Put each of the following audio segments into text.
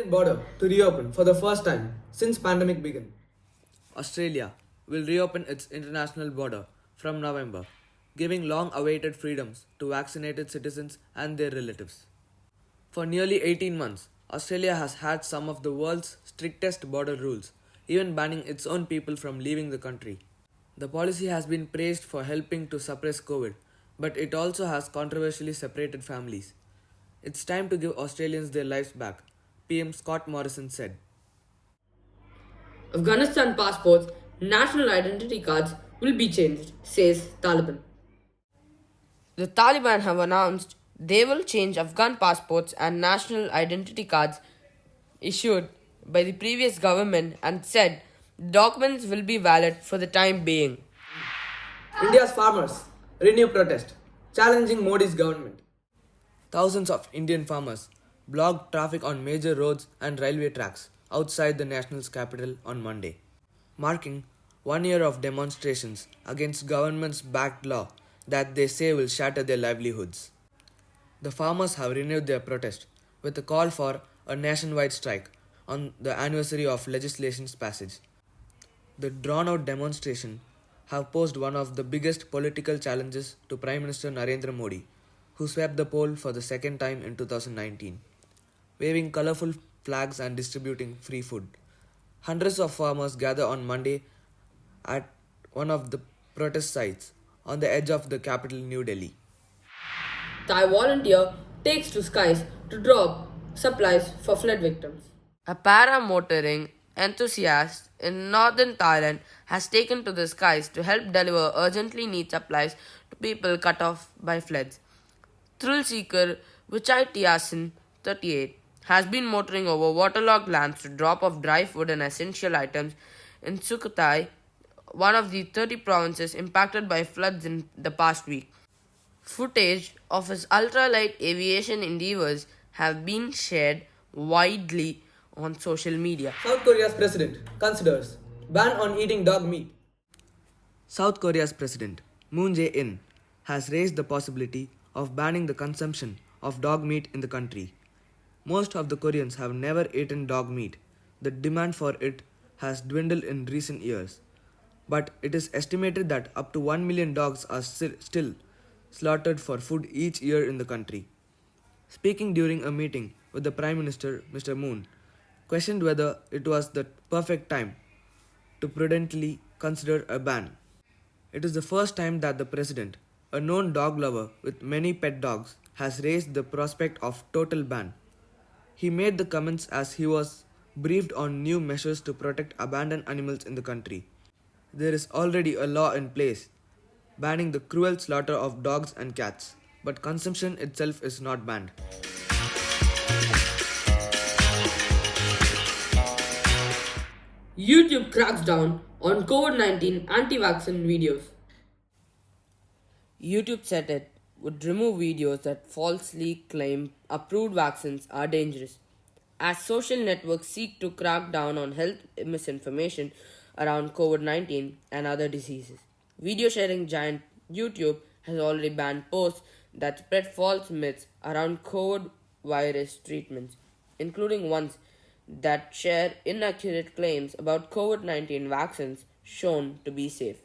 Australian border to reopen for the first time since pandemic began. Australia will reopen its international border from November, giving long-awaited freedoms to vaccinated citizens and their relatives. For nearly 18 months, Australia has had some of the world's strictest border rules, even banning its own people from leaving the country. The policy has been praised for helping to suppress COVID, but it also has controversially separated families. It's time to give Australians their lives back, PM Scott Morrison said. Afghanistan passports, national identity cards will be changed, says Taliban. The Taliban have announced they will change Afghan passports and national identity cards issued by the previous government and said documents will be valid for the time being. India's farmers renew protest, challenging Modi's government. Thousands of Indian farmers blocked traffic on major roads and railway tracks outside the nation's capital on Monday, marking 1 year of demonstrations against government's backed law that they say will shatter their livelihoods. The farmers have renewed their protest with a call for a nationwide strike on the anniversary of legislation's passage. The drawn-out demonstration have posed one of the biggest political challenges to Prime Minister Narendra Modi, who swept the poll for the second time in 2019, waving colorful flags and distributing free food. Hundreds of farmers gather on Monday at one of the protest sites on the edge of the capital, New Delhi. Thai volunteer takes to skies to drop supplies for flood victims. A paramotoring enthusiast in northern Thailand has taken to the skies to help deliver urgently needed supplies to people cut off by floods. Thrill seeker Vichai Tiasin, 38, has been motoring over waterlogged lands to drop off dry food and essential items in Sukhothai, one of the 30 provinces impacted by floods in the past week. Footage of his ultralight aviation endeavors have been shared widely on social media. South Korea's president considers ban on eating dog meat. South Korea's president Moon Jae-in has raised the possibility of banning the consumption of dog meat in the country. Most of the Koreans have never eaten dog meat. The demand for it has dwindled in recent years, but it is estimated that up to 1 million dogs are still slaughtered for food each year in the country. Speaking during a meeting with the Prime Minister, Mr. Moon questioned whether it was the perfect time to prudently consider a ban. It is the first time that the president, a known dog lover with many pet dogs, has raised the prospect of total ban. He made the comments as he was briefed on new measures to protect abandoned animals in the country. There is already a law in place banning the cruel slaughter of dogs and cats, but consumption itself is not banned. YouTube cracks down on COVID 19 anti vaccine videos. YouTube said it would remove videos that falsely claim approved vaccines are dangerous, as social networks seek to crack down on health misinformation around COVID 19 and other diseases. Video sharing giant YouTube has already banned posts that spread false myths around COVID virus treatments, including ones that share inaccurate claims about COVID 19 vaccines shown to be safe.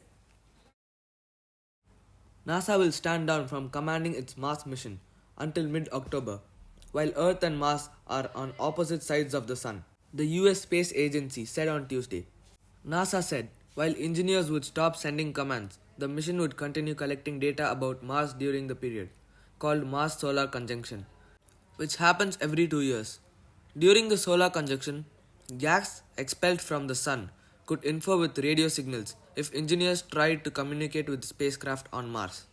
NASA will stand down from commanding its Mars mission until mid-October, while Earth and Mars are on opposite sides of the Sun, the US Space Agency said on Tuesday. NASA said while engineers would stop sending commands, the mission would continue collecting data about Mars during the period, called Mars Solar Conjunction, which happens every 2 years. During the solar conjunction, gas expelled from the Sun could interfere with radio signals if engineers tried to communicate with spacecraft on Mars.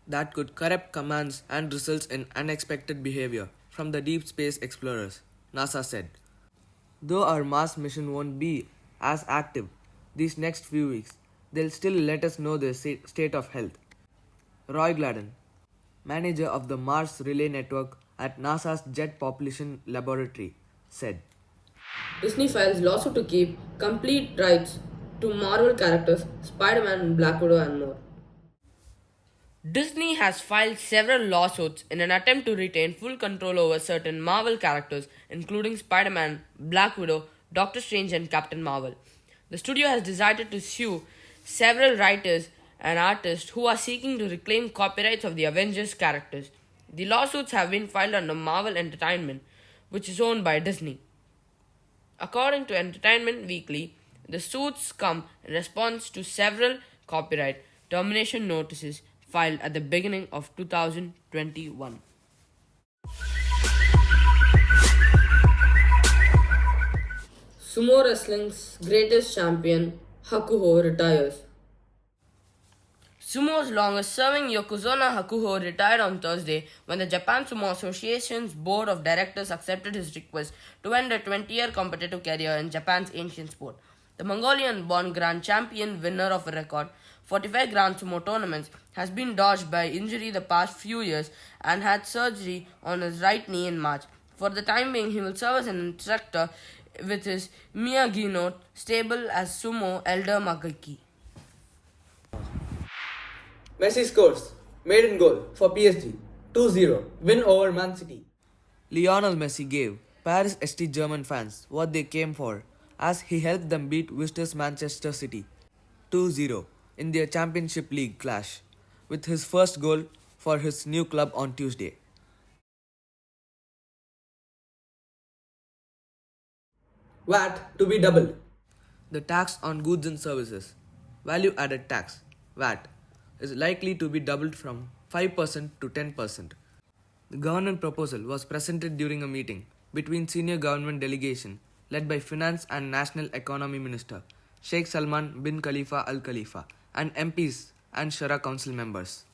That could corrupt commands and results in unexpected behavior from the deep space explorers, NASA said. Though our Mars mission won't be as active these next few weeks, they'll still let us know their state of health. Roy Gladden, manager of the Mars Relay Network at NASA's Jet Propulsion Laboratory, said. Disney files lawsuit to keep complete rights to Marvel characters, Spider-Man, Black Widow, and more. Disney has filed several lawsuits in an attempt to retain full control over certain Marvel characters, including Spider Man, Black Widow, Doctor Strange, and Captain Marvel. The studio has decided to sue several writers and artists who are seeking to reclaim copyrights of the Avengers characters. The lawsuits have been filed under Marvel Entertainment, which is owned by Disney. According to Entertainment Weekly, the suits come in response to several copyright termination notices filed at the beginning of 2021. Sumo wrestling's greatest champion, Hakuho, retires. Sumo's longest-serving Yokozuna Hakuho retired on Thursday when the Japan Sumo Association's board of directors accepted his request to end a 20-year competitive career in Japan's ancient sport. The Mongolian-born Grand Champion, winner of a record 45 Grand Sumo tournaments, has been dogged by injury the past few years and had surgery on his right knee in March. For the time being, he will serve as an instructor with his Miyagi-no stable as Sumo Elder Magaki. Messi scores. Maiden goal for PSG. 2-0. Win over Man City. Lionel Messi gave Paris ST German fans what they came for as he helped them beat visitors Manchester City 2-0 in their Championship League clash with his first goal for his new club on Tuesday. VAT to be doubled. The tax on goods and services, value added tax, VAT, is likely to be doubled from 5% to 10%. The government proposal was presented during a meeting between senior government delegation led by Finance and National Economy Minister Sheikh Salman bin Khalifa Al Khalifa and MPs and Shura Council members.